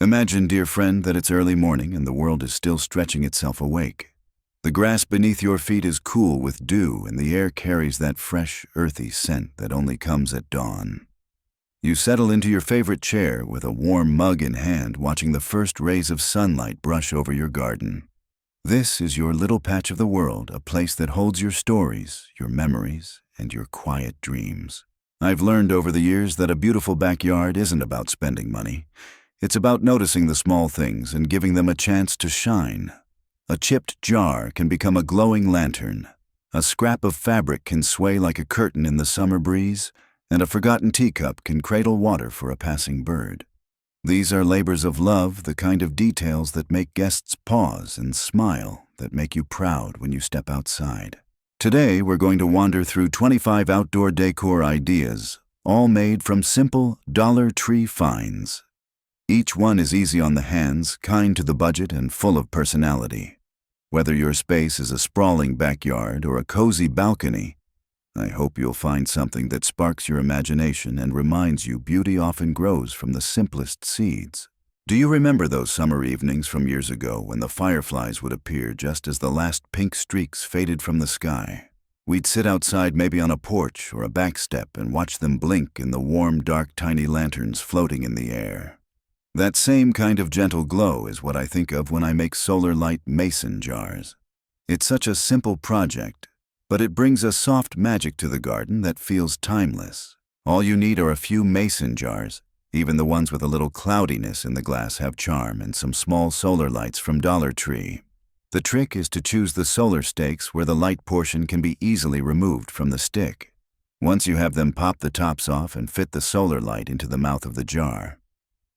Imagine, dear friend, that it's early morning and the world is still stretching itself awake. The grass beneath your feet is cool with dew and the air carries that fresh, earthy scent that only comes at dawn. You settle into your favorite chair with a warm mug in hand, watching the first rays of sunlight brush over your garden. This is your little patch of the world, a place that holds your stories, your memories, and your quiet dreams. I've learned over the years that a beautiful backyard isn't about spending money. It's about noticing the small things and giving them a chance to shine. A chipped jar can become a glowing lantern. A scrap of fabric can sway like a curtain in the summer breeze, and a forgotten teacup can cradle water for a passing bird. These are labors of love, the kind of details that make guests pause and smile, that make you proud when you step outside. Today, we're going to wander through 25 outdoor decor ideas, all made from simple Dollar Tree finds. Each one is easy on the hands, kind to the budget, and full of personality. Whether your space is a sprawling backyard or a cozy balcony, I hope you'll find something that sparks your imagination and reminds you beauty often grows from the simplest seeds. Do you remember those summer evenings from years ago when the fireflies would appear just as the last pink streaks faded from the sky? We'd sit outside, maybe on a porch or a back step, and watch them blink in the warm, dark, tiny lanterns floating in the air. That same kind of gentle glow is what I think of when I make solar light mason jars. It's such a simple project, but it brings a soft magic to the garden that feels timeless. All you need are a few mason jars. Even the ones with a little cloudiness in the glass have charm, and some small solar lights from Dollar Tree. The trick is to choose the solar stakes where the light portion can be easily removed from the stick. Once you have them, pop the tops off and fit the solar light into the mouth of the jar.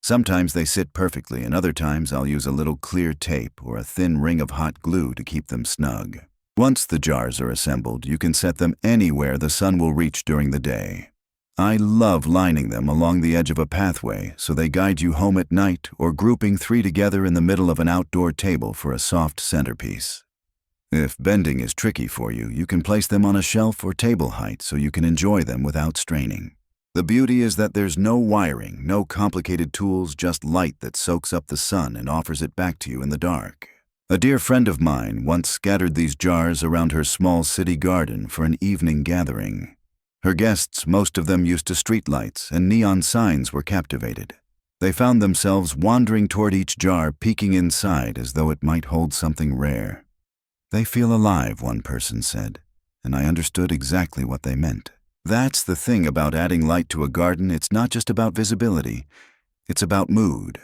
Sometimes they sit perfectly, and other times I'll use a little clear tape or a thin ring of hot glue to keep them snug. Once the jars are assembled, you can set them anywhere the sun will reach during the day. I love lining them along the edge of a pathway so they guide you home at night, or grouping 3 together in the middle of an outdoor table for a soft centerpiece. If bending is tricky for you, you can place them on a shelf or table height so you can enjoy them without straining. The beauty is that there's no wiring, no complicated tools, just light that soaks up the sun and offers it back to you in the dark. A dear friend of mine once scattered these jars around her small city garden for an evening gathering. Her guests, most of them used to streetlights and neon signs, were captivated. They found themselves wandering toward each jar, peeking inside as though it might hold something rare. "They feel alive," one person said, and I understood exactly what they meant. That's the thing about adding light to a garden. It's not just about visibility, it's about mood.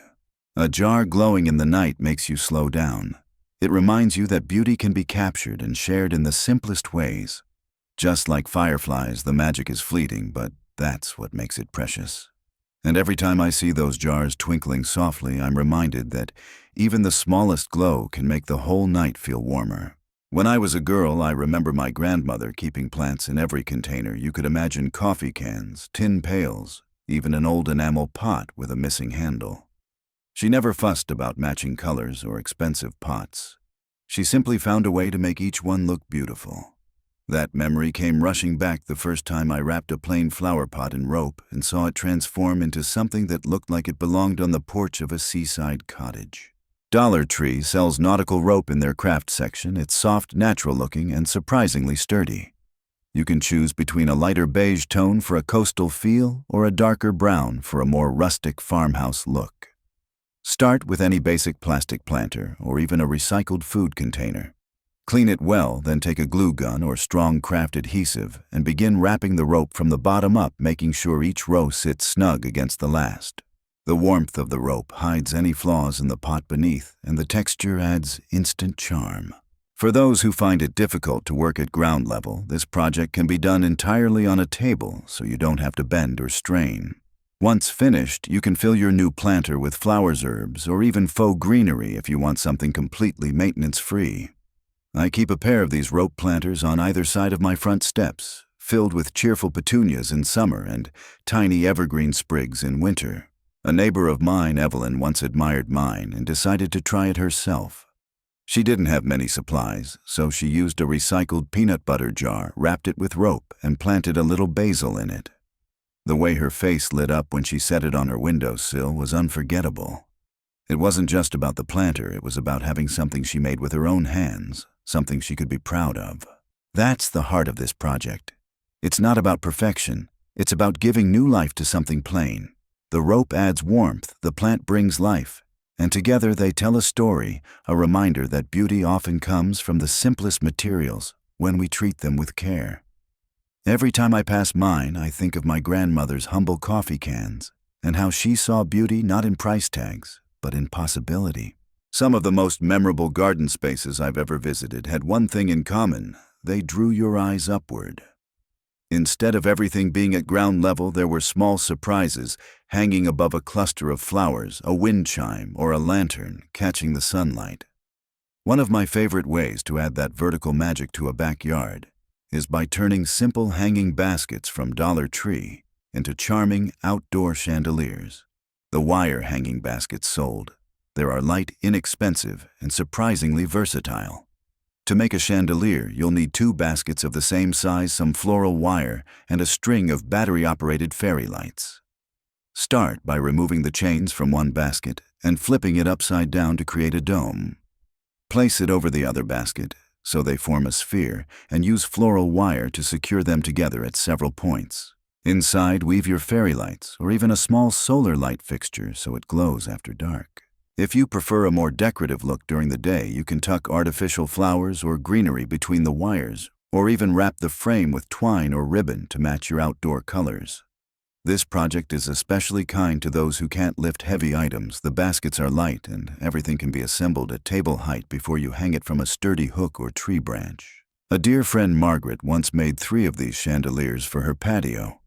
A jar glowing in the night makes you slow down. It reminds you that beauty can be captured and shared in the simplest ways. Just like fireflies, the magic is fleeting, but that's what makes it precious. And every time I see those jars twinkling softly, I'm reminded that even the smallest glow can make the whole night feel warmer. When I was a girl, I remember my grandmother keeping plants in every container you could imagine: coffee cans, tin pails, even an old enamel pot with a missing handle. She never fussed about matching colors or expensive pots. She simply found a way to make each one look beautiful. That memory came rushing back the first time I wrapped a plain flower pot in rope and saw it transform into something that looked like it belonged on the porch of a seaside cottage. Dollar Tree sells nautical rope in their craft section. It's soft, natural-looking, and surprisingly sturdy. You can choose between a lighter beige tone for a coastal feel or a darker brown for a more rustic farmhouse look. Start with any basic plastic planter or even a recycled food container. Clean it well, then take a glue gun or strong craft adhesive and begin wrapping the rope from the bottom up, making sure each row sits snug against the last. The warmth of the rope hides any flaws in the pot beneath, and the texture adds instant charm. For those who find it difficult to work at ground level, this project can be done entirely on a table, so you don't have to bend or strain. Once finished, you can fill your new planter with flowers, herbs, or even faux greenery if you want something completely maintenance-free. I keep a pair of these rope planters on either side of my front steps, filled with cheerful petunias in summer and tiny evergreen sprigs in winter. A neighbor of mine, Evelyn, once admired mine and decided to try it herself. She didn't have many supplies, so she used a recycled peanut butter jar, wrapped it with rope, and planted a little basil in it. The way her face lit up when she set it on her windowsill was unforgettable. It wasn't just about the planter, it was about having something she made with her own hands, something she could be proud of. That's the heart of this project. It's not about perfection, it's about giving new life to something plain. The rope adds warmth, the plant brings life, and together they tell a story, a reminder that beauty often comes from the simplest materials when we treat them with care. Every time I pass mine, I think of my grandmother's humble coffee cans and how she saw beauty not in price tags, but in possibility. Some of the most memorable garden spaces I've ever visited had one thing in common: they drew your eyes upward. Instead of everything being at ground level, there were small surprises hanging above a cluster of flowers, a wind chime, or a lantern catching the sunlight. One of my favorite ways to add that vertical magic to a backyard is by turning simple hanging baskets from Dollar Tree into charming outdoor chandeliers. The wire hanging baskets sold. They are light, inexpensive, and surprisingly versatile. To make a chandelier, you'll need 2 baskets of the same size, some floral wire, and a string of battery-operated fairy lights. Start by removing the chains from one basket and flipping it upside down to create a dome. Place it over the other basket so they form a sphere, and use floral wire to secure them together at several points. Inside, weave your fairy lights or even a small solar light fixture so it glows after dark. If you prefer a more decorative look during the day, you can tuck artificial flowers or greenery between the wires, or even wrap the frame with twine or ribbon to match your outdoor colors. This project is especially kind to those who can't lift heavy items. The baskets are light and everything can be assembled at table height before you hang it from a sturdy hook or tree branch. A dear friend, Margaret, once made 3 of these chandeliers for her patio.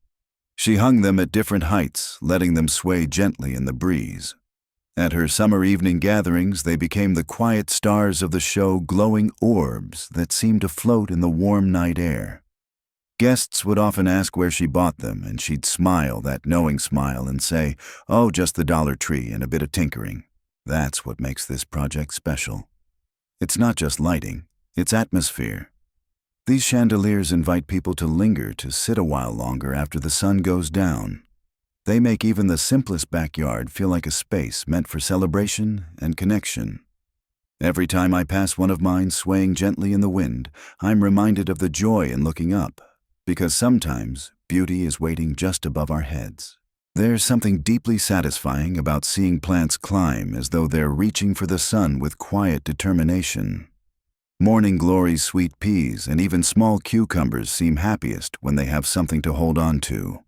She hung them at different heights, letting them sway gently in the breeze. At her summer evening gatherings, they became the quiet stars of the show, glowing orbs that seemed to float in the warm night air. Guests would often ask where she bought them, and she'd smile that knowing smile and say, "Oh, just the Dollar Tree and a bit of tinkering." That's what makes this project special. It's not just lighting, it's atmosphere. These chandeliers invite people to linger, to sit a while longer after the sun goes down. They make even the simplest backyard feel like a space meant for celebration and connection. Every time I pass one of mine swaying gently in the wind, I'm reminded of the joy in looking up, because sometimes beauty is waiting just above our heads. There's something deeply satisfying about seeing plants climb as though they're reaching for the sun with quiet determination. Morning glories, sweet peas, and even small cucumbers seem happiest when they have something to hold on to.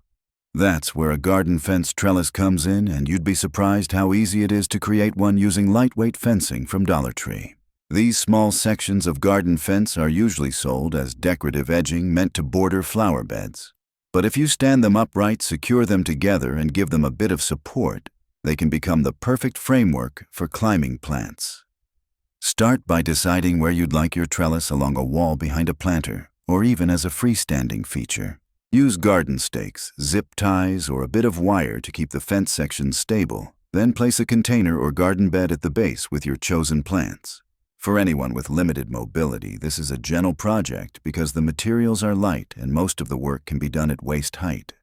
That's where a garden fence trellis comes in, and you'd be surprised how easy it is to create one using lightweight fencing from Dollar Tree. These small sections of garden fence are usually sold as decorative edging meant to border flower beds. But if you stand them upright, secure them together, and give them a bit of support, they can become the perfect framework for climbing plants. Start by deciding where you'd like your trellis, along a wall behind a planter, or even as a freestanding feature. Use garden stakes, zip ties, or a bit of wire to keep the fence sections stable. Then place a container or garden bed at the base with your chosen plants. For anyone with limited mobility, this is a gentle project because the materials are light and most of the work can be done at waist height.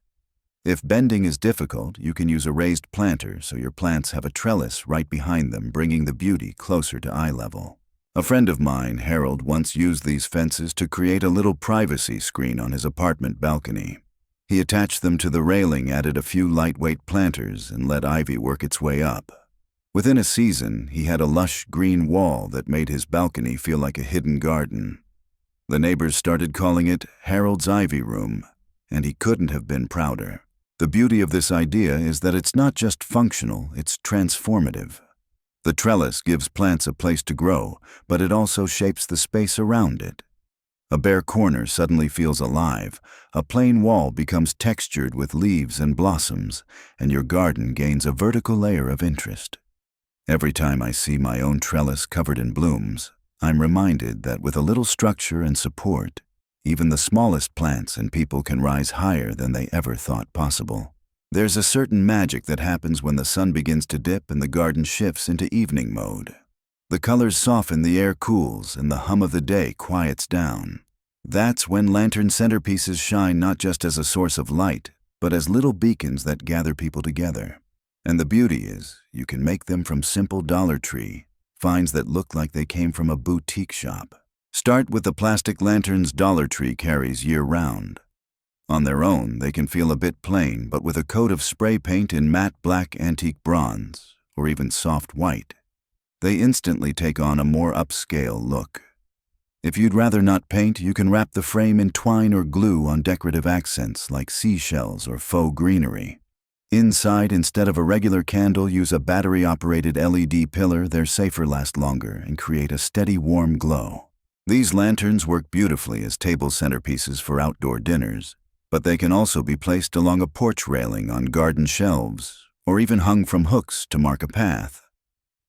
If bending is difficult, you can use a raised planter so your plants have a trellis right behind them, bringing the beauty closer to eye level. A friend of mine, Harold, once used these fences to create a little privacy screen on his apartment balcony. He attached them to the railing, added a few lightweight planters, and let ivy work its way up. Within a season, he had a lush green wall that made his balcony feel like a hidden garden. The neighbors started calling it Harold's Ivy Room, and he couldn't have been prouder. The beauty of this idea is that it's not just functional, it's transformative. The trellis gives plants a place to grow, but it also shapes the space around it. A bare corner suddenly feels alive, a plain wall becomes textured with leaves and blossoms, and your garden gains a vertical layer of interest. Every time I see my own trellis covered in blooms, I'm reminded that with a little structure and support, even the smallest plants and people can rise higher than they ever thought possible. There's a certain magic that happens when the sun begins to dip and the garden shifts into evening mode. The colors soften, the air cools, and the hum of the day quiets down. That's when lantern centerpieces shine not just as a source of light, but as little beacons that gather people together. And the beauty is, you can make them from simple Dollar Tree finds that look like they came from a boutique shop. Start with the plastic lanterns Dollar Tree carries year-round. On their own, they can feel a bit plain, but with a coat of spray paint in matte black antique bronze, or even soft white, they instantly take on a more upscale look. If you'd rather not paint, you can wrap the frame in twine or glue on decorative accents like seashells or faux greenery. Inside, instead of a regular candle, use a battery-operated LED pillar. They're safer, last longer, and create a steady, warm glow. These lanterns work beautifully as table centerpieces for outdoor dinners, but they can also be placed along a porch railing, on garden shelves, or even hung from hooks to mark a path.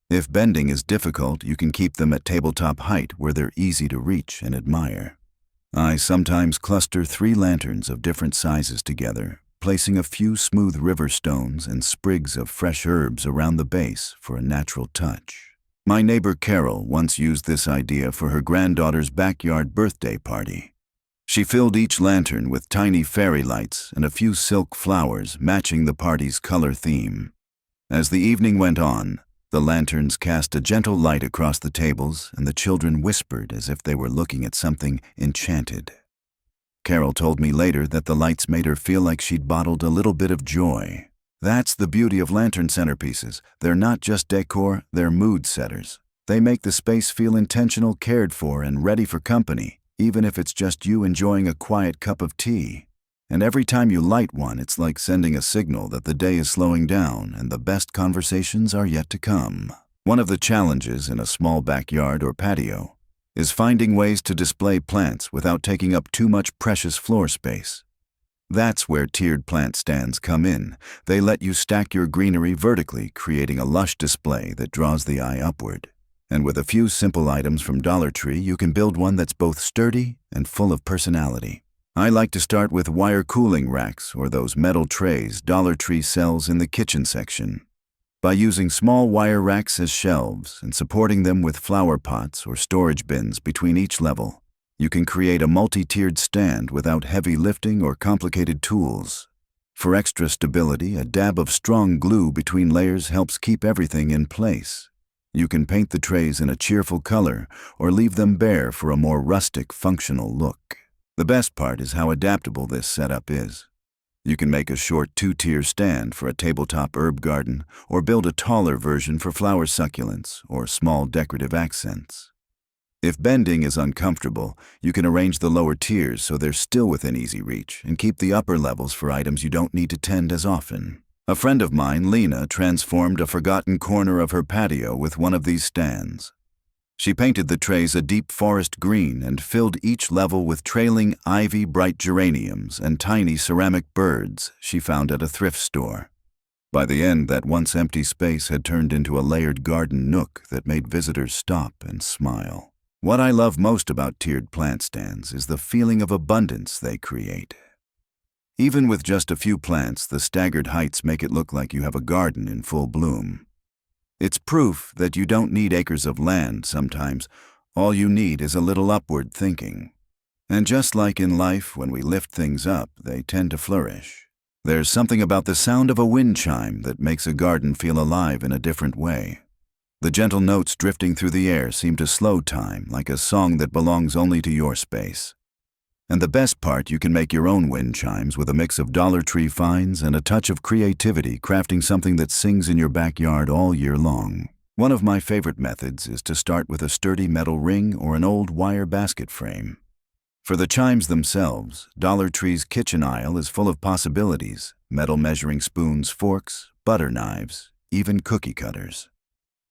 If bending is difficult, you can keep them at tabletop height where they're easy to reach and admire. I sometimes cluster 3 lanterns of different sizes together, placing a few smooth river stones and sprigs of fresh herbs around the base for a natural touch. My neighbor Carol once used this idea for her granddaughter's backyard birthday party. She filled each lantern with tiny fairy lights and a few silk flowers matching the party's color theme. As the evening went on, the lanterns cast a gentle light across the tables, and the children whispered as if they were looking at something enchanted. Carol told me later that the lights made her feel like she'd bottled a little bit of joy. That's the beauty of lantern centerpieces. They're not just decor, they're mood setters. They make the space feel intentional, cared for, and ready for company, even if it's just you enjoying a quiet cup of tea. And every time you light one, it's like sending a signal that the day is slowing down and the best conversations are yet to come. One of the challenges in a small backyard or patio is finding ways to display plants without taking up too much precious floor space. That's where tiered plant stands come in. They let you stack your greenery vertically, creating a lush display that draws the eye upward. And with a few simple items from Dollar Tree, you can build one that's both sturdy and full of personality. I like to start with wire cooling racks, or those metal trays Dollar Tree sells in the kitchen section. By using small wire racks as shelves and supporting them with flower pots or storage bins between each level, you can create a multi-tiered stand without heavy lifting or complicated tools. For extra stability, a dab of strong glue between layers helps keep everything in place. You can paint the trays in a cheerful color or leave them bare for a more rustic, functional look. The best part is how adaptable this setup is. You can make a short 2-tier stand for a tabletop herb garden, or build a taller version for flower succulents or small decorative accents. If bending is uncomfortable, you can arrange the lower tiers so they're still within easy reach, and keep the upper levels for items you don't need to tend as often. A friend of mine, Lena, transformed a forgotten corner of her patio with one of these stands. She painted the trays a deep forest green and filled each level with trailing ivy, bright geraniums, and tiny ceramic birds she found at a thrift store. By the end, that once empty space had turned into a layered garden nook that made visitors stop and smile. What I love most about tiered plant stands is the feeling of abundance they create. Even with just a few plants, the staggered heights make it look like you have a garden in full bloom. It's proof that you don't need acres of land sometimes. All you need is a little upward thinking. And just like in life, when we lift things up, they tend to flourish. There's something about the sound of a wind chime that makes a garden feel alive in a different way. The gentle notes drifting through the air seem to slow time, like a song that belongs only to your space. And the best part, you can make your own wind chimes with a mix of Dollar Tree finds and a touch of creativity, crafting something that sings in your backyard all year long. One of my favorite methods is to start with a sturdy metal ring or an old wire basket frame. For the chimes themselves, Dollar Tree's kitchen aisle is full of possibilities: metal measuring spoons, forks, butter knives, even cookie cutters.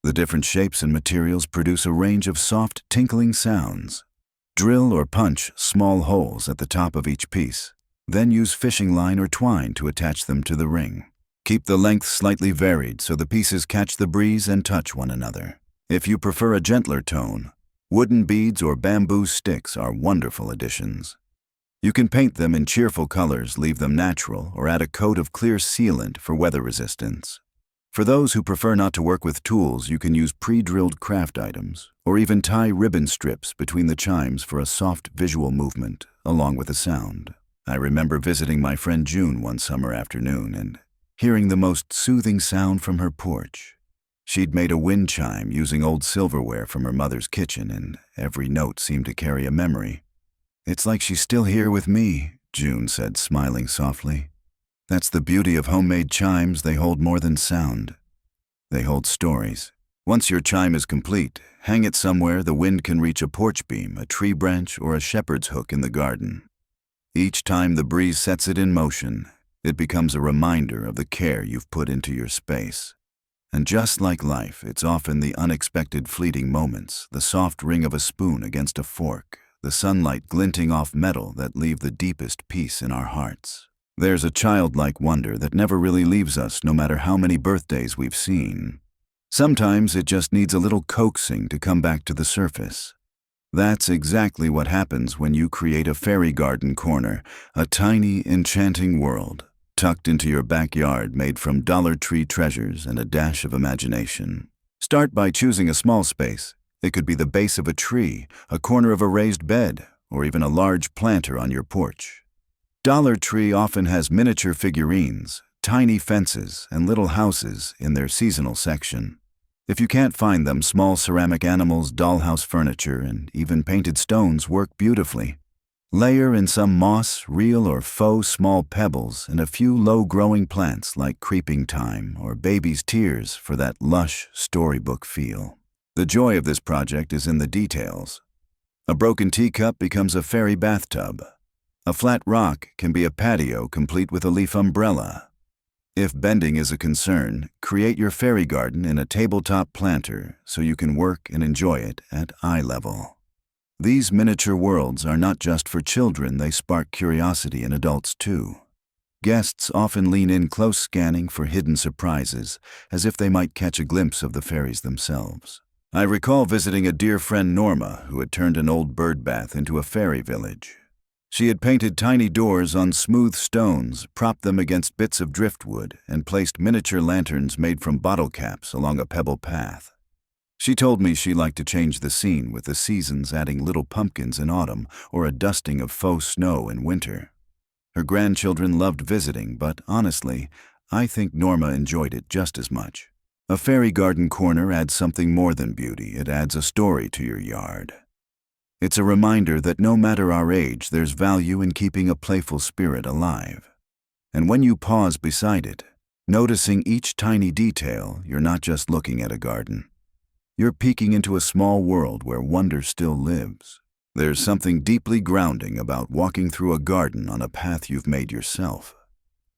The different shapes and materials produce a range of soft, tinkling sounds. Drill or punch small holes at the top of each piece, then use fishing line or twine to attach them to the ring. Keep the length slightly varied so the pieces catch the breeze and touch one another. If you prefer a gentler tone, wooden beads or bamboo sticks are wonderful additions. You can paint them in cheerful colors, leave them natural, or add a coat of clear sealant for weather resistance. For those who prefer not to work with tools, you can use pre-drilled craft items, or even tie ribbon strips between the chimes for a soft visual movement, along with the sound. I remember visiting my friend June one summer afternoon, and hearing the most soothing sound from her porch. She'd made a wind chime using old silverware from her mother's kitchen, and every note seemed to carry a memory. "It's like she's still here with me," June said, smiling softly. "That's the beauty of homemade chimes. They hold more than sound. They hold stories. Once your chime is complete, hang it somewhere the wind can reach: a porch beam, a tree branch, or a shepherd's hook in the garden. Each time the breeze sets it in motion, it becomes a reminder of the care you've put into your space. And just like life, it's often the unexpected fleeting moments, the soft ring of a spoon against a fork, the sunlight glinting off metal that leave the deepest peace in our hearts. There's a childlike wonder that never really leaves us, no matter how many birthdays we've seen. Sometimes it just needs a little coaxing to come back to the surface. That's exactly what happens when you create a fairy garden corner, a tiny, enchanting world, tucked into your backyard, made from Dollar Tree treasures and a dash of imagination. Start by choosing a small space. It could be the base of a tree, a corner of a raised bed, or even a large planter on your porch. Dollar Tree often has miniature figurines, tiny fences, and little houses in their seasonal section. If you can't find them, small ceramic animals, dollhouse furniture, and even painted stones work beautifully. Layer in some moss, real or faux small pebbles, and a few low-growing plants like creeping thyme or baby's tears for that lush storybook feel. The joy of this project is in the details. A broken teacup becomes a fairy bathtub. A flat rock can be a patio complete with a leaf umbrella. If bending is a concern, create your fairy garden in a tabletop planter so you can work and enjoy it at eye level. These miniature worlds are not just for children, they spark curiosity in adults too. Guests often lean in close, scanning for hidden surprises, as if they might catch a glimpse of the fairies themselves. I recall visiting a dear friend, Norma, who had turned an old bird bath into a fairy village. She had painted tiny doors on smooth stones, propped them against bits of driftwood, and placed miniature lanterns made from bottle caps along a pebble path. She told me she liked to change the scene, with the seasons adding little pumpkins in autumn or a dusting of faux snow in winter. Her grandchildren loved visiting, but honestly, I think Norma enjoyed it just as much. A fairy garden corner adds something more than beauty. It adds a story to your yard. It's a reminder that no matter our age, there's value in keeping a playful spirit alive. And when you pause beside it, noticing each tiny detail, you're not just looking at a garden. You're peeking into a small world where wonder still lives. There's something deeply grounding about walking through a garden on a path you've made yourself.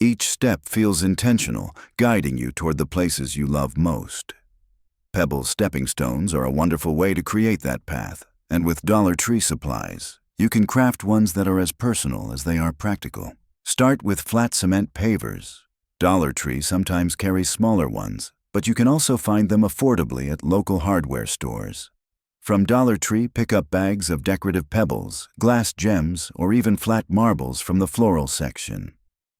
Each step feels intentional, guiding you toward the places you love most. Pebble stepping stones are a wonderful way to create that path, and with Dollar Tree supplies, you can craft ones that are as personal as they are practical. Start with flat cement pavers. Dollar Tree sometimes carries smaller ones, but you can also find them affordably at local hardware stores. From Dollar Tree, pick up bags of decorative pebbles, glass gems, or even flat marbles from the floral section.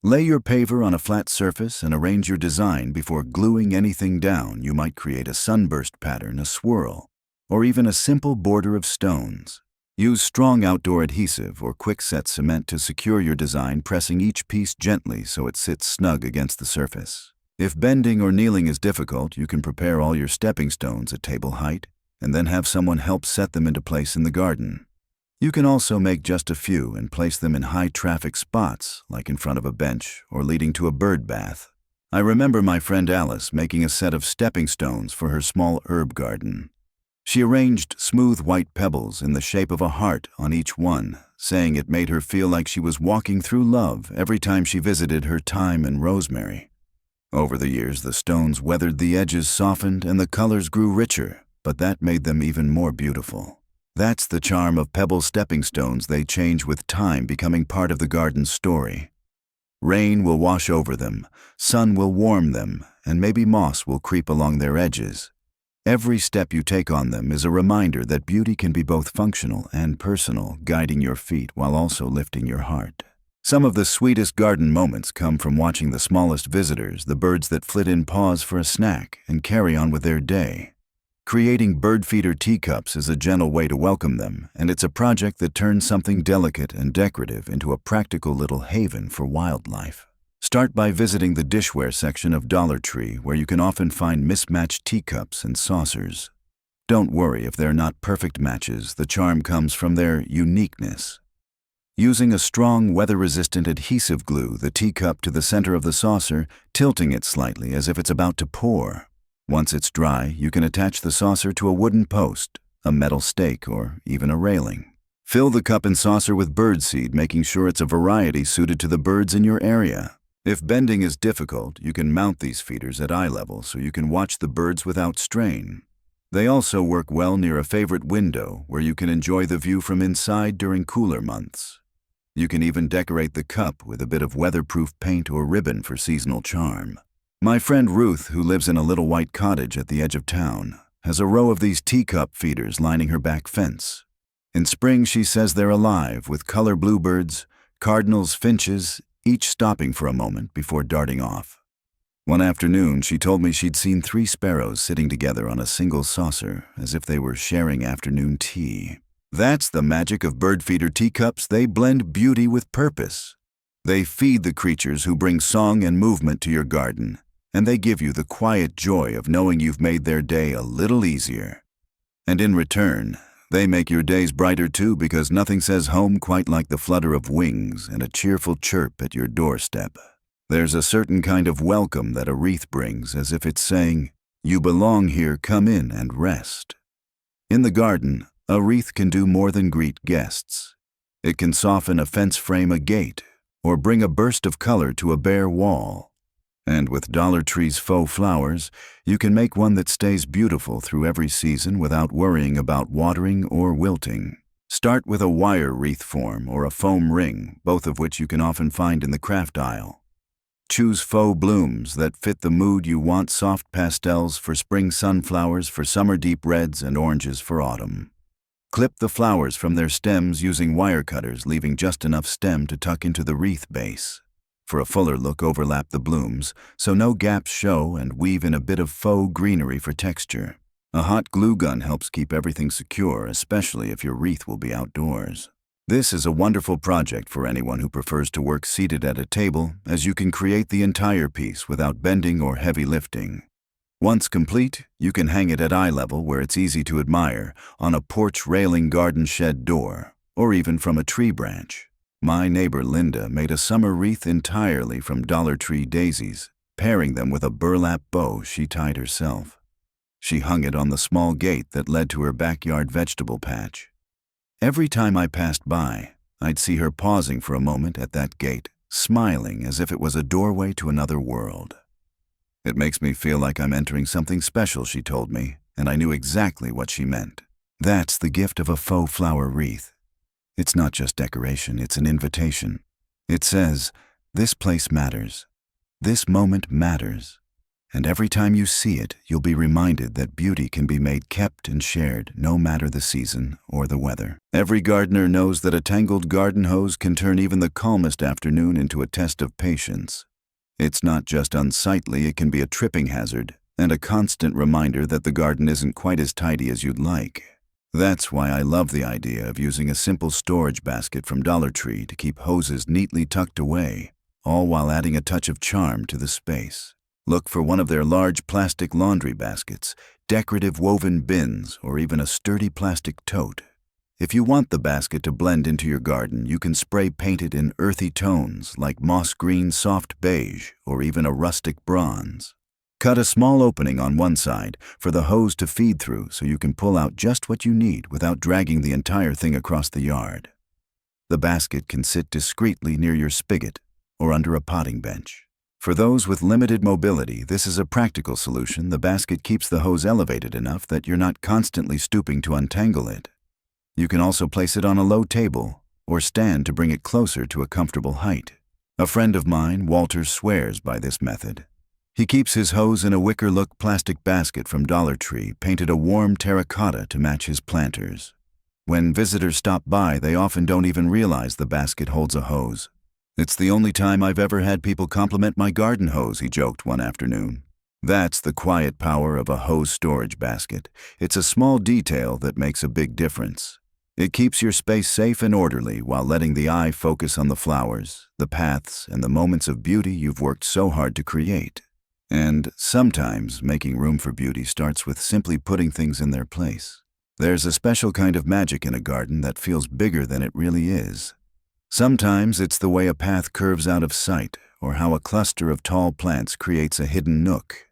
Lay your paver on a flat surface and arrange your design before gluing anything down. You might create a sunburst pattern, a swirl, or even a simple border of stones. Use strong outdoor adhesive or quick-set cement to secure your design, pressing each piece gently so it sits snug against the surface. If bending or kneeling is difficult, you can prepare all your stepping stones at table height and then have someone help set them into place in the garden. You can also make just a few and place them in high-traffic spots, like in front of a bench or leading to a bird bath. I remember my friend Alice making a set of stepping stones for her small herb garden. She arranged smooth white pebbles in the shape of a heart on each one, saying it made her feel like she was walking through love every time she visited her thyme and rosemary. Over the years, the stones weathered, the edges softened, and the colors grew richer, but that made them even more beautiful. That's the charm of pebble stepping stones. They change with time, becoming part of the garden's story. Rain will wash over them, sun will warm them, and maybe moss will creep along their edges. Every step you take on them is a reminder that beauty can be both functional and personal, guiding your feet while also lifting your heart. Some of the sweetest garden moments come from watching the smallest visitors, the birds that flit in, pause for a snack, and carry on with their day. Creating bird feeder teacups is a gentle way to welcome them, and it's a project that turns something delicate and decorative into a practical little haven for wildlife. Start by visiting the dishware section of Dollar Tree, where you can often find mismatched teacups and saucers. Don't worry if they're not perfect matches, the charm comes from their uniqueness. Using a strong, weather-resistant adhesive, glue the teacup to the center of the saucer, tilting it slightly as if it's about to pour. Once it's dry, you can attach the saucer to a wooden post, a metal stake, or even a railing. Fill the cup and saucer with birdseed, making sure it's a variety suited to the birds in your area. If bending is difficult, you can mount these feeders at eye level so you can watch the birds without strain. They also work well near a favorite window where you can enjoy the view from inside during cooler months. You can even decorate the cup with a bit of weatherproof paint or ribbon for seasonal charm. My friend Ruth, who lives in a little white cottage at the edge of town, has a row of these teacup feeders lining her back fence. In spring, she says they're alive with color bluebirds, cardinals, finches, each stopping for a moment before darting off. One afternoon, she told me she'd seen 3 sparrows sitting together on a single saucer, as if they were sharing afternoon tea. That's the magic of bird feeder teacups. They blend beauty with purpose. They feed the creatures who bring song and movement to your garden, and they give you the quiet joy of knowing you've made their day a little easier. And in return, they make your days brighter too, because nothing says home quite like the flutter of wings and a cheerful chirp at your doorstep. There's a certain kind of welcome that a wreath brings, as if it's saying, "You belong here, come in and rest." In the garden, a wreath can do more than greet guests. It can soften a fence frame, a gate, or bring a burst of color to a bare wall. And with Dollar Tree's faux flowers, you can make one that stays beautiful through every season without worrying about watering or wilting. Start with a wire wreath form or a foam ring, both of which you can often find in the craft aisle. Choose faux blooms that fit the mood you want: soft pastels for spring, sunflowers for summer, deep reds and oranges for autumn. Clip the flowers from their stems using wire cutters, leaving just enough stem to tuck into the wreath base. For a fuller look, overlap the blooms so no gaps show and weave in a bit of faux greenery for texture. A hot glue gun helps keep everything secure, especially if your wreath will be outdoors. This is a wonderful project for anyone who prefers to work seated at a table, as you can create the entire piece without bending or heavy lifting. Once complete, you can hang it at eye level where it's easy to admire, on a porch railing, garden shed door, or even from a tree branch. My neighbor Linda made a summer wreath entirely from Dollar Tree daisies, pairing them with a burlap bow she tied herself. She hung it on the small gate that led to her backyard vegetable patch. Every time I passed by, I'd see her pausing for a moment at that gate, smiling as if it was a doorway to another world. "It makes me feel like I'm entering something special," she told me, and I knew exactly what she meant. That's the gift of a faux flower wreath. It's not just decoration, it's an invitation. It says, "This place matters. This moment matters." And every time you see it, you'll be reminded that beauty can be made, kept, and shared, no matter the season or the weather. Every gardener knows that a tangled garden hose can turn even the calmest afternoon into a test of patience. It's not just unsightly, it can be a tripping hazard, and a constant reminder that the garden isn't quite as tidy as you'd like. That's why I love the idea of using a simple storage basket from Dollar Tree to keep hoses neatly tucked away, all while adding a touch of charm to the space. Look for one of their large plastic laundry baskets, decorative woven bins, or even a sturdy plastic tote. If you want the basket to blend into your garden, you can spray paint it in earthy tones like moss green, soft beige, or even a rustic bronze. Cut a small opening on one side for the hose to feed through so you can pull out just what you need without dragging the entire thing across the yard. The basket can sit discreetly near your spigot or under a potting bench. For those with limited mobility, this is a practical solution. The basket keeps the hose elevated enough that you're not constantly stooping to untangle it. You can also place it on a low table or stand to bring it closer to a comfortable height. A friend of mine, Walter, swears by this method. He keeps his hose in a wicker-look plastic basket from Dollar Tree, painted a warm terracotta to match his planters. When visitors stop by, they often don't even realize the basket holds a hose. "It's the only time I've ever had people compliment my garden hose," he joked one afternoon. That's the quiet power of a hose storage basket. It's a small detail that makes a big difference. It keeps your space safe and orderly while letting the eye focus on the flowers, the paths, and the moments of beauty you've worked so hard to create. And sometimes making room for beauty starts with simply putting things in their place. There's a special kind of magic in a garden that feels bigger than it really is. Sometimes it's the way a path curves out of sight, or how a cluster of tall plants creates a hidden nook.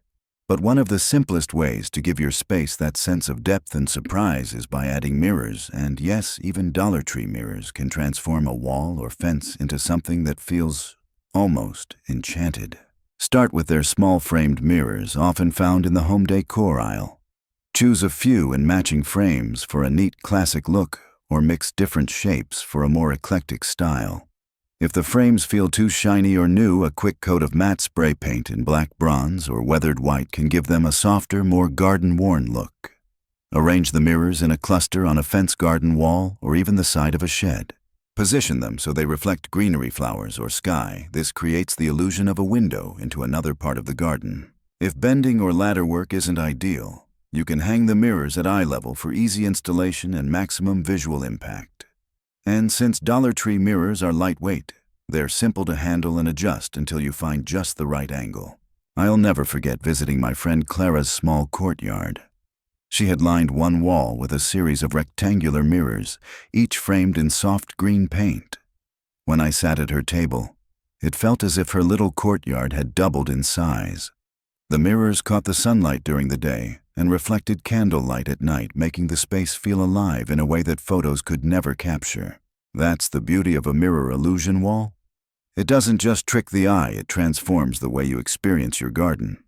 But one of the simplest ways to give your space that sense of depth and surprise is by adding mirrors, and yes, even Dollar Tree mirrors can transform a wall or fence into something that feels almost enchanted. Start with their small framed mirrors, often found in the home decor aisle. Choose a few in matching frames for a neat classic look, or mix different shapes for a more eclectic style. If the frames feel too shiny or new, a quick coat of matte spray paint in black bronze or weathered white can give them a softer, more garden-worn look. Arrange the mirrors in a cluster on a fence garden wall or even the side of a shed. Position them so they reflect greenery, flowers, or sky. This creates the illusion of a window into another part of the garden. If bending or ladder work isn't ideal, you can hang the mirrors at eye level for easy installation and maximum visual impact. And since Dollar Tree mirrors are lightweight, they're simple to handle and adjust until you find just the right angle. I'll never forget visiting my friend Clara's small courtyard. She had lined one wall with a series of rectangular mirrors, each framed in soft green paint. When I sat at her table, it felt as if her little courtyard had doubled in size. The mirrors caught the sunlight during the day and reflected candlelight at night, making the space feel alive in a way that photos could never capture. That's the beauty of a mirror illusion wall. It doesn't just trick the eye, it transforms the way you experience your garden.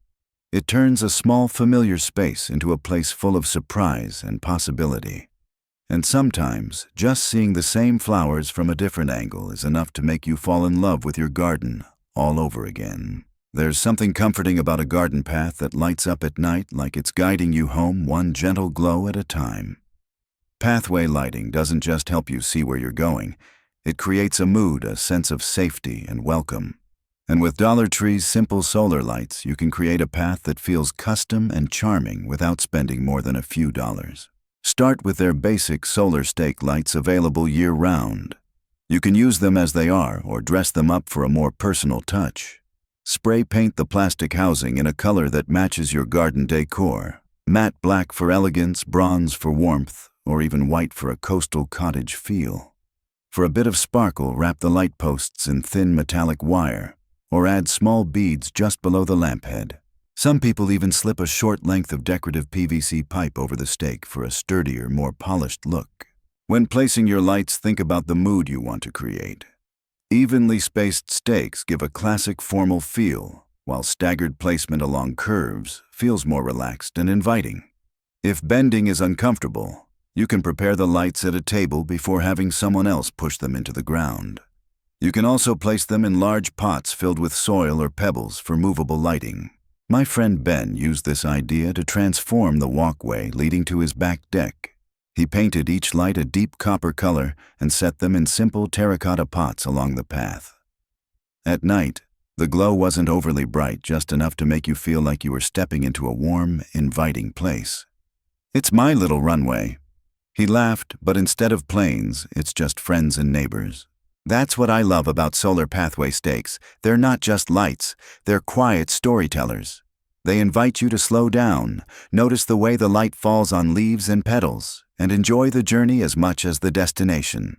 It turns a small familiar space into a place full of surprise and possibility. And sometimes, just seeing the same flowers from a different angle is enough to make you fall in love with your garden all over again. There's something comforting about a garden path that lights up at night like it's guiding you home one gentle glow at a time. Pathway lighting doesn't just help you see where you're going. It creates a mood, a sense of safety and welcome. And with Dollar Tree's simple solar lights, you can create a path that feels custom and charming without spending more than a few dollars. Start with their basic solar stake lights available year-round. You can use them as they are or dress them up for a more personal touch. Spray paint the plastic housing in a color that matches your garden decor. Matte black for elegance, bronze for warmth, or even white for a coastal cottage feel. For a bit of sparkle, wrap the light posts in thin metallic wire, or add small beads just below the lamp head. Some people even slip a short length of decorative PVC pipe over the stake for a sturdier, more polished look. When placing your lights, think about the mood you want to create. Evenly spaced stakes give a classic formal feel, while staggered placement along curves feels more relaxed and inviting. If bending is uncomfortable, you can prepare the lights at a table before having someone else push them into the ground. You can also place them in large pots filled with soil or pebbles for movable lighting. My friend Ben used this idea to transform the walkway leading to his back deck. He painted each light a deep copper color and set them in simple terracotta pots along the path. At night, the glow wasn't overly bright, just enough to make you feel like you were stepping into a warm, inviting place. "It's my little runway." He laughed, but instead of planes, it's just friends and neighbors. That's what I love about solar pathway stakes. They're not just lights, they're quiet storytellers. They invite you to slow down, notice the way the light falls on leaves and petals, and enjoy the journey as much as the destination.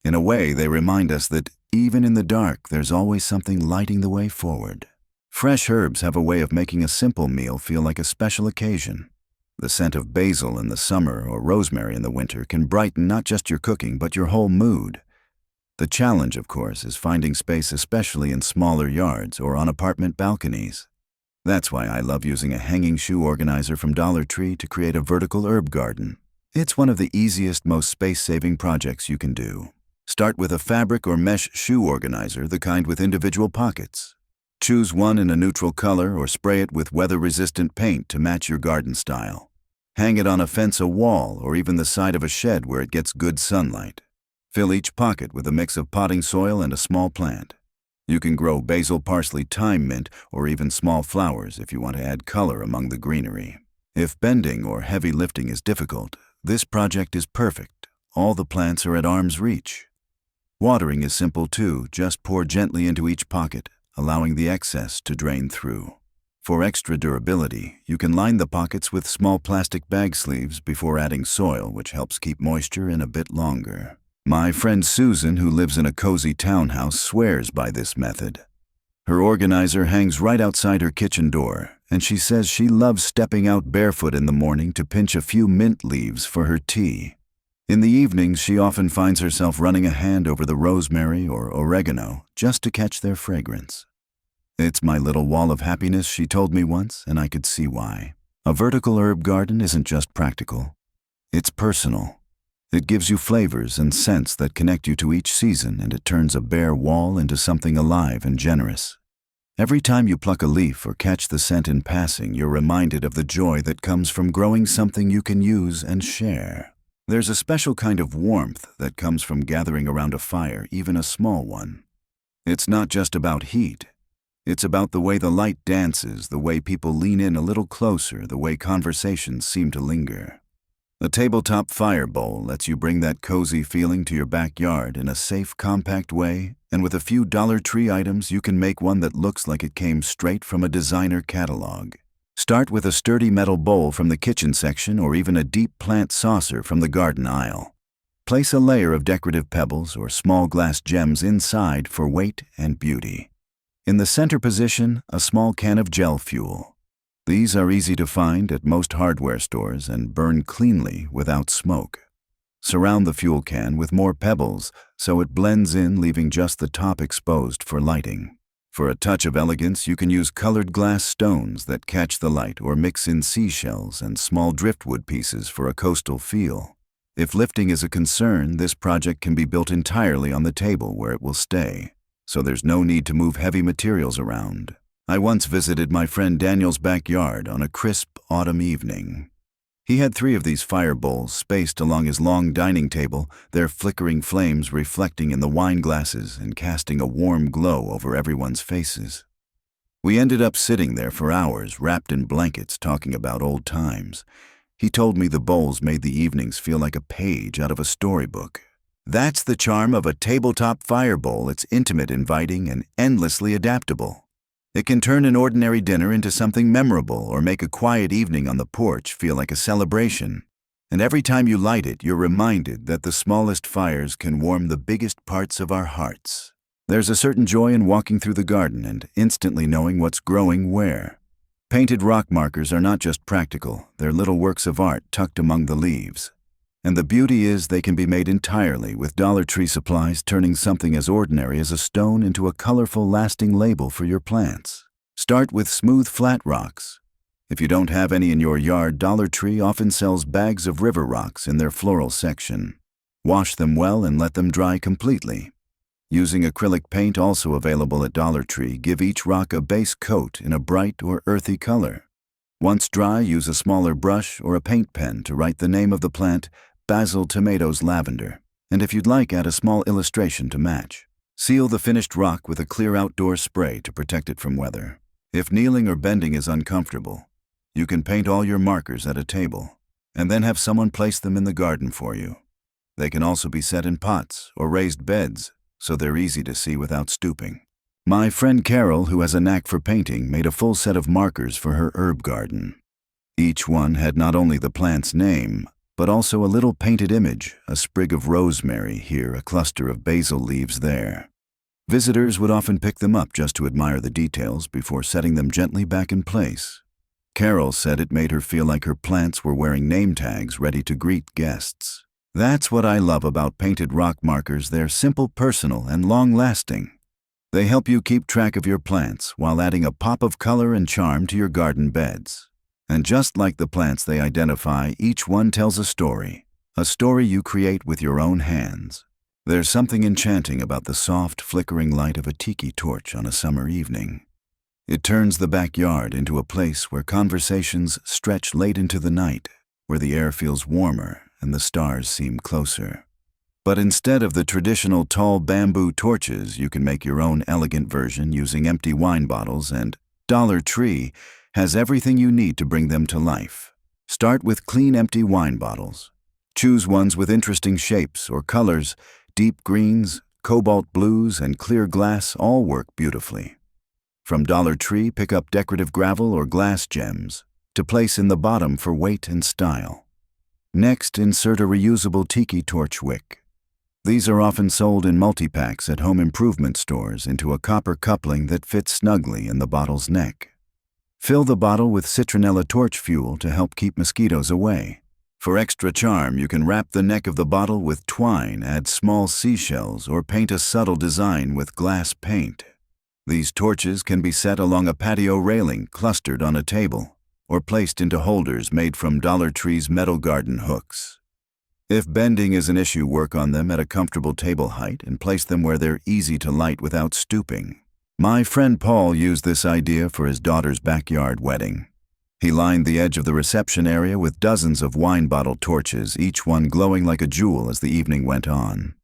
In a way, they remind us that even in the dark, there's always something lighting the way forward. Fresh herbs have a way of making a simple meal feel like a special occasion. The scent of basil in the summer or rosemary in the winter can brighten not just your cooking, but your whole mood. The challenge, of course, is finding space, especially in smaller yards or on apartment balconies. That's why I love using a hanging shoe organizer from Dollar Tree to create a vertical herb garden. It's one of the easiest, most space-saving projects you can do. Start with a fabric or mesh shoe organizer, the kind with individual pockets. Choose one in a neutral color or spray it with weather-resistant paint to match your garden style. Hang it on a fence, a wall, or even the side of a shed where it gets good sunlight. Fill each pocket with a mix of potting soil and a small plant. You can grow basil, parsley, thyme, mint, or even small flowers if you want to add color among the greenery. If bending or heavy lifting is difficult, this project is perfect. all the plants are at arm's reach. Watering is simple too, just pour gently into each pocket, allowing the excess to drain through. For extra durability, you can line the pockets with small plastic bag sleeves before adding soil, which helps keep moisture in a bit longer. My friend Susan, who lives in a cozy townhouse, swears by this method. Her organizer hangs right outside her kitchen door, and she says she loves stepping out barefoot in the morning to pinch a few mint leaves for her tea. In the evenings, she often finds herself running a hand over the rosemary or oregano just to catch their fragrance. "It's my little wall of happiness," she told me once, and I could see why. A vertical herb garden isn't just practical. It's personal. It gives you flavors and scents that connect you to each season, and it turns a bare wall into something alive and generous. Every time you pluck a leaf or catch the scent in passing, you're reminded of the joy that comes from growing something you can use and share. There's a special kind of warmth that comes from gathering around a fire, even a small one. It's not just about heat. It's about the way the light dances, the way people lean in a little closer, the way conversations seem to linger. A tabletop fire bowl lets you bring that cozy feeling to your backyard in a safe, compact way, and with a few Dollar Tree items, you can make one that looks like it came straight from a designer catalog. Start with a sturdy metal bowl from the kitchen section or even a deep plant saucer from the garden aisle. Place a layer of decorative pebbles or small glass gems inside for weight and beauty. In the center position, a small can of gel fuel. These are easy to find at most hardware stores and burn cleanly without smoke. Surround the fuel can with more pebbles so it blends in, leaving just the top exposed for lighting. For a touch of elegance, you can use colored glass stones that catch the light or mix in seashells and small driftwood pieces for a coastal feel. If lifting is a concern, this project can be built entirely on the table where it will stay, so there's no need to move heavy materials around. I once visited my friend Daniel's backyard on a crisp autumn evening. He had 3 of these fire bowls spaced along his long dining table, their flickering flames reflecting in the wine glasses and casting a warm glow over everyone's faces. We ended up sitting there for hours, wrapped in blankets, talking about old times. He told me the bowls made the evenings feel like a page out of a storybook. That's the charm of a tabletop fire bowl. It's intimate, inviting, and endlessly adaptable. It can turn an ordinary dinner into something memorable or make a quiet evening on the porch feel like a celebration. And every time you light it, you're reminded that the smallest fires can warm the biggest parts of our hearts. There's a certain joy in walking through the garden and instantly knowing what's growing where. Painted rock markers are not just practical, they're little works of art tucked among the leaves. And the beauty is they can be made entirely with Dollar Tree supplies, turning something as ordinary as a stone into a colorful, lasting label for your plants. Start with smooth, flat rocks. If you don't have any in your yard, Dollar Tree often sells bags of river rocks in their floral section. Wash them well and let them dry completely. Using acrylic paint, also available at Dollar Tree, give each rock a base coat in a bright or earthy color. Once dry, use a smaller brush or a paint pen to write the name of the plant, basil, tomatoes, lavender, and if you'd like, add a small illustration to match. Seal the finished rock with a clear outdoor spray to protect it from weather. If kneeling or bending is uncomfortable, you can paint all your markers at a table, and then have someone place them in the garden for you. They can also be set in pots or raised beds, so they're easy to see without stooping. My friend Carol, who has a knack for painting, made a full set of markers for her herb garden. Each one had not only the plant's name, but also a little painted image, a sprig of rosemary here, a cluster of basil leaves there. Visitors would often pick them up just to admire the details before setting them gently back in place. Carol said it made her feel like her plants were wearing name tags ready to greet guests. That's what I love about painted rock markers. They're simple, personal, and long-lasting. They help you keep track of your plants while adding a pop of color and charm to your garden beds. And just like the plants they identify, each one tells a story you create with your own hands. There's something enchanting about the soft, flickering light of a tiki torch on a summer evening. It turns the backyard into a place where conversations stretch late into the night, where the air feels warmer and the stars seem closer. But instead of the traditional tall bamboo torches, you can make your own elegant version using empty wine bottles, and Dollar Tree has everything you need to bring them to life. Start with clean, empty wine bottles. Choose ones with interesting shapes or colors. Deep greens, cobalt blues, and clear glass all work beautifully. From Dollar Tree, pick up decorative gravel or glass gems to place in the bottom for weight and style. Next, insert a reusable tiki torch wick. These are often sold in multi-packs at home improvement stores into a copper coupling that fits snugly in the bottle's neck. Fill the bottle with citronella torch fuel to help keep mosquitoes away. For extra charm, you can wrap the neck of the bottle with twine, add small seashells, or paint a subtle design with glass paint. These torches can be set along a patio railing clustered on a table, or placed into holders made from Dollar Tree's metal garden hooks. If bending is an issue, work on them at a comfortable table height and place them where they're easy to light without stooping. My friend Paul used this idea for his daughter's backyard wedding. He lined the edge of the reception area with dozens of wine bottle torches, each one glowing like a jewel as the evening went on.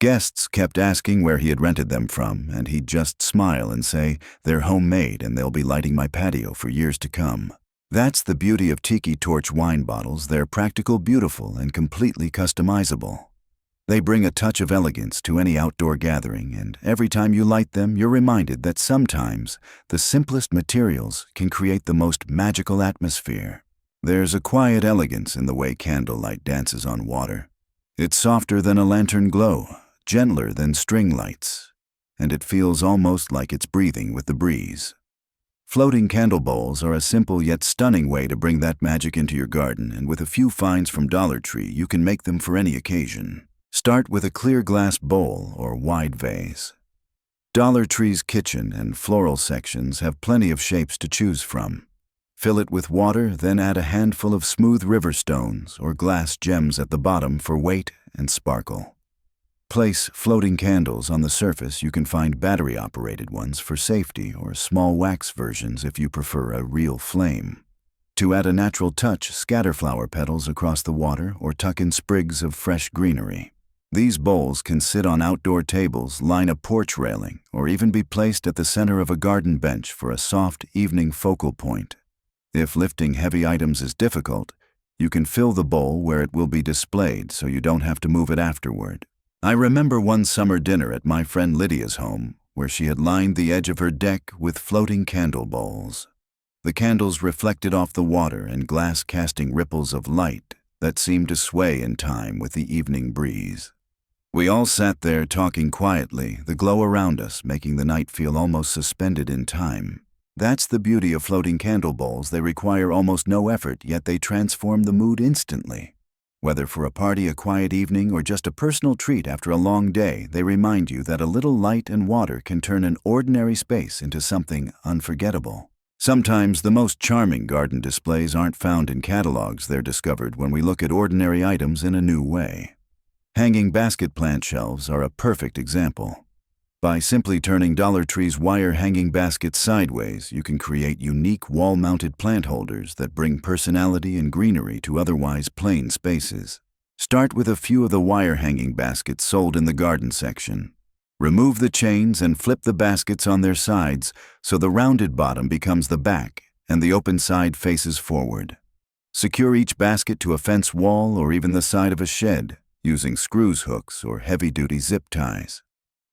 Guests kept asking where he had rented them from, and he'd just smile and say, "They're homemade and they'll be lighting my patio for years to come." That's the beauty of tiki torch wine bottles. They're practical, beautiful, and completely customizable. They bring a touch of elegance to any outdoor gathering, and every time you light them, you're reminded that sometimes the simplest materials can create the most magical atmosphere. There's a quiet elegance in the way candlelight dances on water. It's softer than a lantern glow, gentler than string lights, and it feels almost like it's breathing with the breeze. Floating candle bowls are a simple yet stunning way to bring that magic into your garden, and with a few finds from Dollar Tree, you can make them for any occasion. Start with a clear glass bowl or wide vase. Dollar Tree's kitchen and floral sections have plenty of shapes to choose from. Fill it with water, then add a handful of smooth river stones or glass gems at the bottom for weight and sparkle. Place floating candles on the surface. You can find battery-operated ones for safety or small wax versions if you prefer a real flame. To add a natural touch, scatter flower petals across the water or tuck in sprigs of fresh greenery. These bowls can sit on outdoor tables, line a porch railing, or even be placed at the center of a garden bench for a soft evening focal point. If lifting heavy items is difficult, you can fill the bowl where it will be displayed so you don't have to move it afterward. I remember one summer dinner at my friend Lydia's home where she had lined the edge of her deck with floating candle bowls. The candles reflected off the water in glass, casting ripples of light that seemed to sway in time with the evening breeze. We all sat there talking quietly, the glow around us making the night feel almost suspended in time. That's the beauty of floating candle bowls. They require almost no effort, yet they transform the mood instantly. Whether for a party, a quiet evening, or just a personal treat after a long day, they remind you that a little light and water can turn an ordinary space into something unforgettable. Sometimes the most charming garden displays aren't found in catalogs. They're discovered when we look at ordinary items in a new way. Hanging basket plant shelves are a perfect example. By simply turning Dollar Tree's wire hanging baskets sideways, you can create unique wall-mounted plant holders that bring personality and greenery to otherwise plain spaces. Start with a few of the wire hanging baskets sold in the garden section. Remove the chains and flip the baskets on their sides so the rounded bottom becomes the back and the open side faces forward. Secure each basket to a fence wall or even the side of a shed using screws, hooks, or heavy-duty zip ties.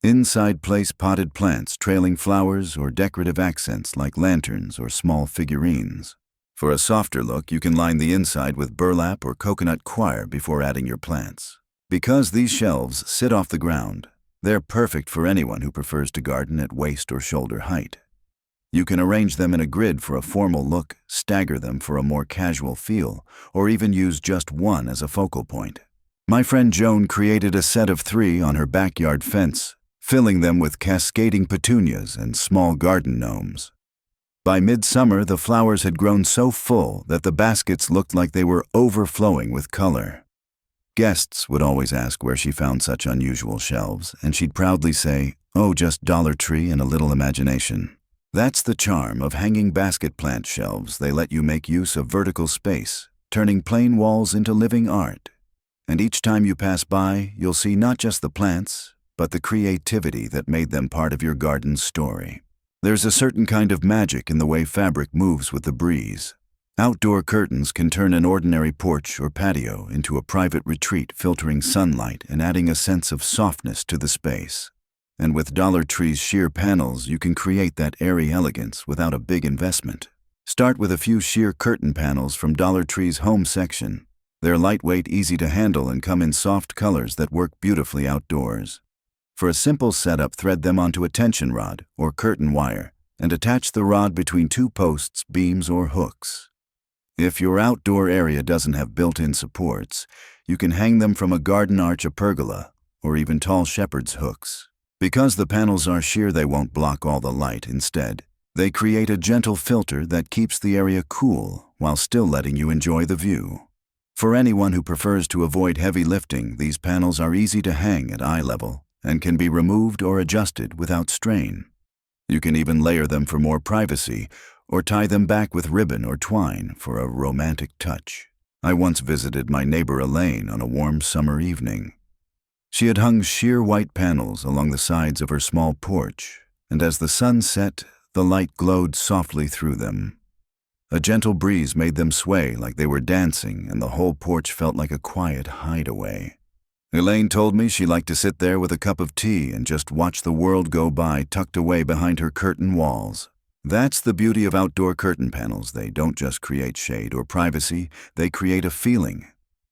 Inside, place potted plants, trailing flowers, or decorative accents like lanterns or small figurines. For a softer look, you can line the inside with burlap or coconut coir before adding your plants. Because these shelves sit off the ground, they're perfect for anyone who prefers to garden at waist or shoulder height. You can arrange them in a grid for a formal look, stagger them for a more casual feel, or even use just one as a focal point. My friend Joan created a set of 3 on her backyard fence, filling them with cascading petunias and small garden gnomes. By midsummer, the flowers had grown so full that the baskets looked like they were overflowing with color. Guests would always ask where she found such unusual shelves, and she'd proudly say, "Oh, just Dollar Tree and a little imagination." That's the charm of hanging basket plant shelves. They let you make use of vertical space, turning plain walls into living art. And each time you pass by, you'll see not just the plants, but the creativity that made them part of your garden's story. There's a certain kind of magic in the way fabric moves with the breeze. Outdoor curtains can turn an ordinary porch or patio into a private retreat, filtering sunlight and adding a sense of softness to the space. And with Dollar Tree's sheer panels, you can create that airy elegance without a big investment. Start with a few sheer curtain panels from Dollar Tree's home section. They're lightweight, easy to handle, and come in soft colors that work beautifully outdoors. For a simple setup, thread them onto a tension rod or curtain wire and attach the rod between two posts, beams, or hooks. If your outdoor area doesn't have built-in supports, you can hang them from a garden arch, a pergola, or even tall shepherd's hooks. Because the panels are sheer, they won't block all the light. Instead, they create a gentle filter that keeps the area cool while still letting you enjoy the view. For anyone who prefers to avoid heavy lifting, these panels are easy to hang at eye level and can be removed or adjusted without strain. You can even layer them for more privacy, or tie them back with ribbon or twine for a romantic touch. I once visited my neighbor Elaine on a warm summer evening. She had hung sheer white panels along the sides of her small porch, and as the sun set, the light glowed softly through them. A gentle breeze made them sway like they were dancing, and the whole porch felt like a quiet hideaway. Elaine told me she liked to sit there with a cup of tea and just watch the world go by, tucked away behind her curtain walls. That's the beauty of outdoor curtain panels. They don't just create shade or privacy, they create a feeling.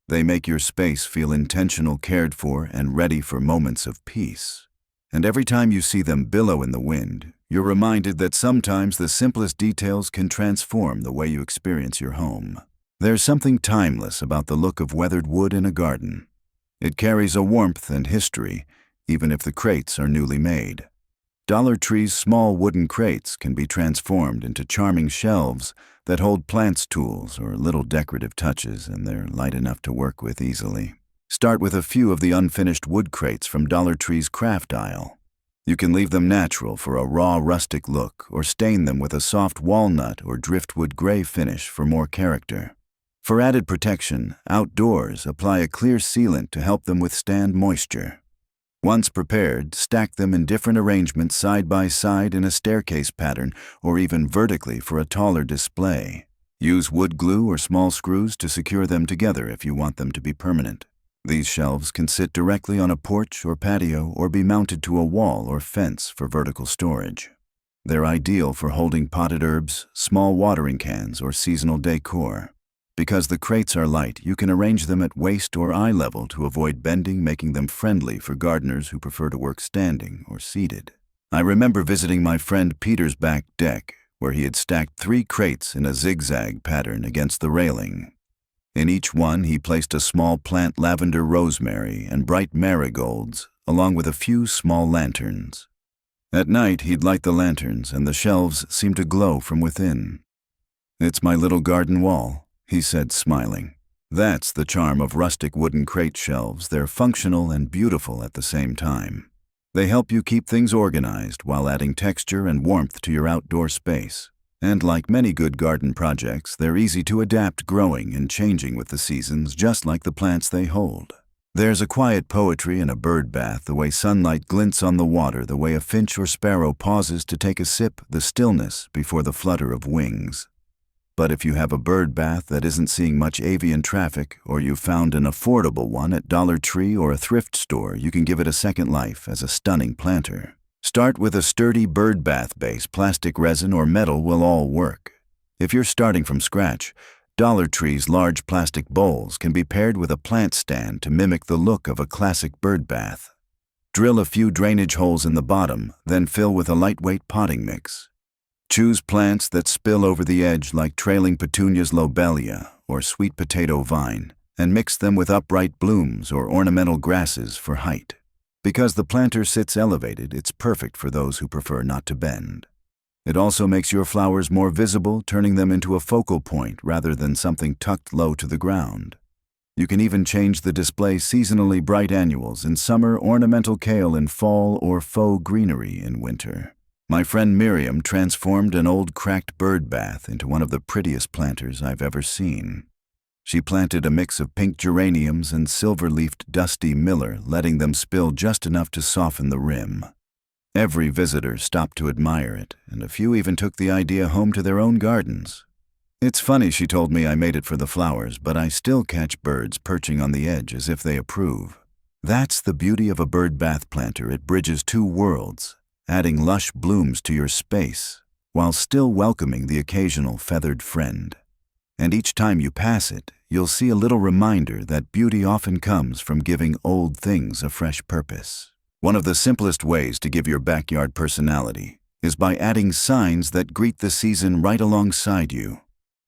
They make your space feel intentional, cared for, and ready for moments of peace. And every time you see them billow in the wind, you're reminded that sometimes the simplest details can transform the way you experience your home. There's something timeless about the look of weathered wood in a garden. It carries a warmth and history, even if the crates are newly made. Dollar Tree's small wooden crates can be transformed into charming shelves that hold plants, tools, or little decorative touches, and they're light enough to work with easily. Start with a few of the unfinished wood crates from Dollar Tree's craft aisle. You can leave them natural for a raw, rustic look, or stain them with a soft walnut or driftwood gray finish for more character. For added protection, outdoors, apply a clear sealant to help them withstand moisture. Once prepared, stack them in different arrangements side by side in a staircase pattern or even vertically for a taller display. Use wood glue or small screws to secure them together if you want them to be permanent. These shelves can sit directly on a porch or patio or be mounted to a wall or fence for vertical storage. They're ideal for holding potted herbs, small watering cans, or seasonal decor. Because the crates are light, you can arrange them at waist or eye level to avoid bending, making them friendly for gardeners who prefer to work standing or seated. I remember visiting my friend Peter's back deck, where he had stacked 3 crates in a zigzag pattern against the railing. In each one, he placed a small plant, lavender, rosemary, and bright marigolds, along with a few small lanterns. At night, he'd light the lanterns, and the shelves seemed to glow from within. "It's my little garden wall," he said, smiling. "That's the charm of rustic wooden crate shelves. They're functional and beautiful at the same time. They help you keep things organized while adding texture and warmth to your outdoor space. And like many good garden projects, they're easy to adapt, growing and changing with the seasons, just like the plants they hold. There's a quiet poetry in a bird bath, the way sunlight glints on the water, the way a finch or sparrow pauses to take a sip, the stillness before the flutter of wings. But if you have a bird bath that isn't seeing much avian traffic, or you've found an affordable one at Dollar Tree or a thrift store, you can give it a second life as a stunning planter. Start with a sturdy bird bath base. Plastic, resin, or metal will all work. If you're starting from scratch, Dollar Tree's large plastic bowls can be paired with a plant stand to mimic the look of a classic bird bath. Drill a few drainage holes in the bottom, then fill with a lightweight potting mix. Choose plants that spill over the edge like trailing petunias, lobelia, or sweet potato vine, and mix them with upright blooms or ornamental grasses for height. Because the planter sits elevated, it's perfect for those who prefer not to bend. It also makes your flowers more visible, turning them into a focal point rather than something tucked low to the ground. You can even change the display: seasonally bright annuals in summer, ornamental kale in fall, or faux greenery in winter. My friend Miriam transformed an old cracked bird bath into one of the prettiest planters I've ever seen. She planted a mix of pink geraniums and silver-leafed dusty miller, letting them spill just enough to soften the rim. Every visitor stopped to admire it, and a few even took the idea home to their own gardens. It's funny she told me I made it for the flowers, but I still catch birds perching on the edge as if they approve. That's the beauty of a bird bath planter. It bridges two worlds, adding lush blooms to your space, while still welcoming the occasional feathered friend. And each time you pass it, you'll see a little reminder that beauty often comes from giving old things a fresh purpose. One of the simplest ways to give your backyard personality is by adding signs that greet the season right alongside you.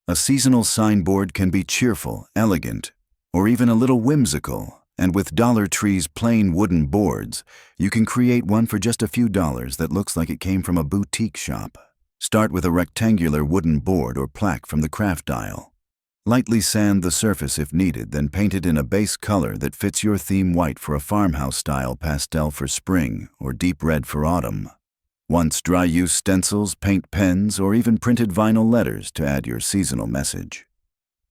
A seasonal signboard can be cheerful, elegant, or even a little whimsical, and with Dollar Tree's plain wooden boards, you can create one for just a few dollars that looks like it came from a boutique shop. Start with a rectangular wooden board or plaque from the craft aisle. Lightly sand the surface if needed, then paint it in a base color that fits your theme: white for a farmhouse-style pastel for spring, or deep red for autumn. Once dry, use stencils, paint pens, or even printed vinyl letters to add your seasonal message.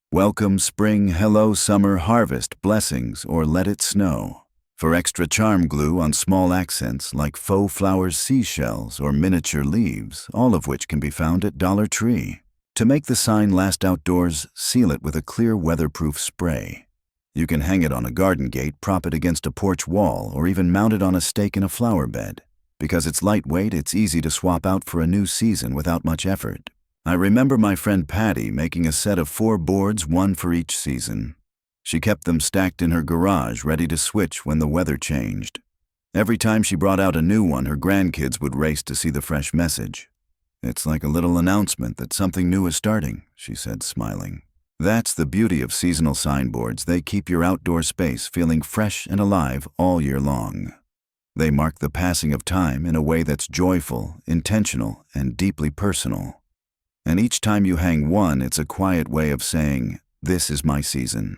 Welcome spring, hello summer, harvest, blessings, or let it snow. For extra charm, glue on small accents like faux flowers, seashells, or miniature leaves, all of which can be found at Dollar Tree. To make the sign last outdoors, seal it with a clear weatherproof spray. You can hang it on a garden gate, prop it against a porch wall, or even mount it on a stake in a flower bed. Because it's lightweight, it's easy to swap out for a new season without much effort. I remember my friend Patty making a set of 4 boards, one for each season. She kept them stacked in her garage, ready to switch when the weather changed. Every time she brought out a new one, her grandkids would race to see the fresh message. "It's like a little announcement that something new is starting," she said, smiling. That's the beauty of seasonal signboards. They keep your outdoor space feeling fresh and alive all year long. They mark the passing of time in a way that's joyful, intentional, and deeply personal. And each time you hang one, it's a quiet way of saying, "This is my season,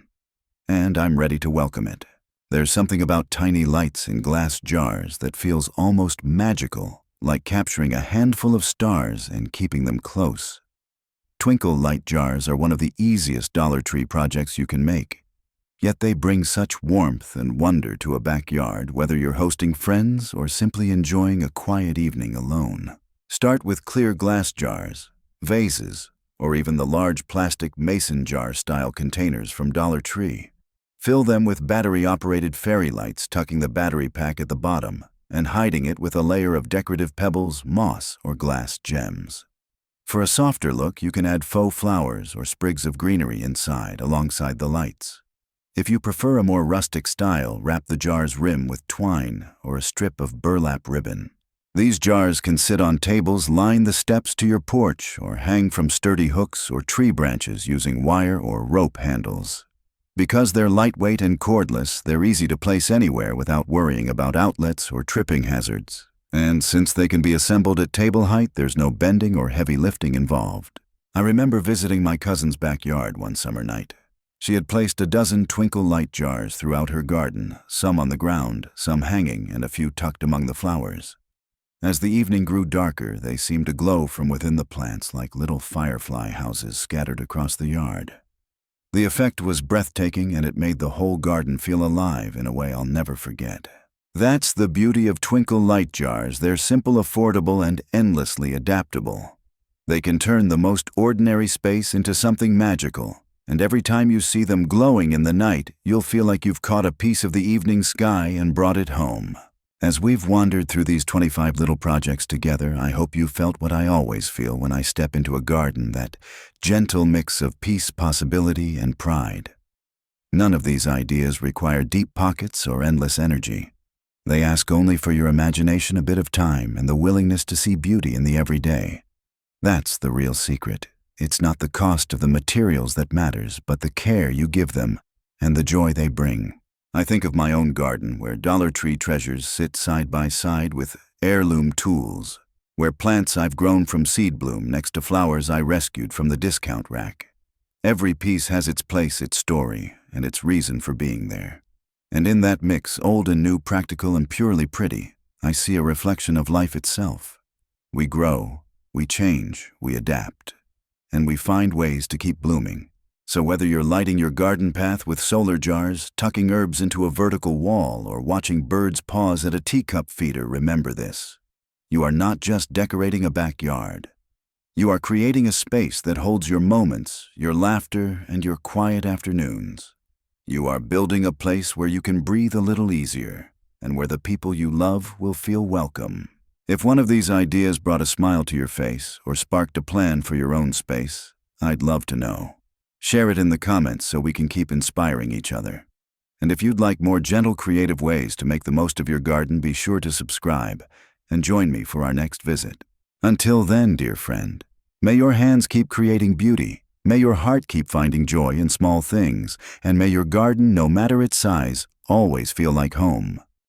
and I'm ready to welcome it." There's something about tiny lights in glass jars that feels almost magical, like capturing a handful of stars and keeping them close. Twinkle light jars are one of the easiest Dollar Tree projects you can make. Yet they bring such warmth and wonder to a backyard, whether you're hosting friends or simply enjoying a quiet evening alone. Start with clear glass jars, vases, or even the large plastic mason jar-style containers from Dollar Tree. Fill them with battery-operated fairy lights, tucking the battery pack at the bottom and hiding it with a layer of decorative pebbles, moss, or glass gems. For a softer look, you can add faux flowers or sprigs of greenery inside alongside the lights. If you prefer a more rustic style, wrap the jar's rim with twine or a strip of burlap ribbon. These jars can sit on tables, line the steps to your porch, or hang from sturdy hooks or tree branches using wire or rope handles. Because they're lightweight and cordless, they're easy to place anywhere without worrying about outlets or tripping hazards. And since they can be assembled at table height, there's no bending or heavy lifting involved. I remember visiting my cousin's backyard one summer night. She had placed a dozen twinkle light jars throughout her garden, some on the ground, some hanging, and a few tucked among the flowers. As the evening grew darker, they seemed to glow from within the plants like little firefly houses scattered across the yard. The effect was breathtaking, and it made the whole garden feel alive in a way I'll never forget. That's the beauty of twinkle light jars. They're simple, affordable, and endlessly adaptable. They can turn the most ordinary space into something magical. And every time you see them glowing in the night, you'll feel like you've caught a piece of the evening sky and brought it home. As we've wandered through these 25 little projects together, I hope you felt what I always feel when I step into a garden, that gentle mix of peace, possibility, and pride. None of these ideas require deep pockets or endless energy. They ask only for your imagination, a bit of time, and the willingness to see beauty in the everyday. That's the real secret. It's not the cost of the materials that matters, but the care you give them and the joy they bring. I think of my own garden, where Dollar Tree treasures sit side by side with heirloom tools, where plants I've grown from seed bloom next to flowers I rescued from the discount rack. Every piece has its place, its story, and its reason for being there. And in that mix, old and new, practical and purely pretty, I see a reflection of life itself. We grow, we change, we adapt, and we find ways to keep blooming. So whether you're lighting your garden path with solar jars, tucking herbs into a vertical wall, or watching birds pause at a teacup feeder, remember this: you are not just decorating a backyard. You are creating a space that holds your moments, your laughter, and your quiet afternoons. You are building a place where you can breathe a little easier, and where the people you love will feel welcome. If one of these ideas brought a smile to your face or sparked a plan for your own space, I'd love to know. Share it in the comments so we can keep inspiring each other. And if you'd like more gentle, creative ways to make the most of your garden, be sure to subscribe and join me for our next visit. Until then, dear friend, may your hands keep creating beauty, may your heart keep finding joy in small things, and may your garden, no matter its size, always feel like home.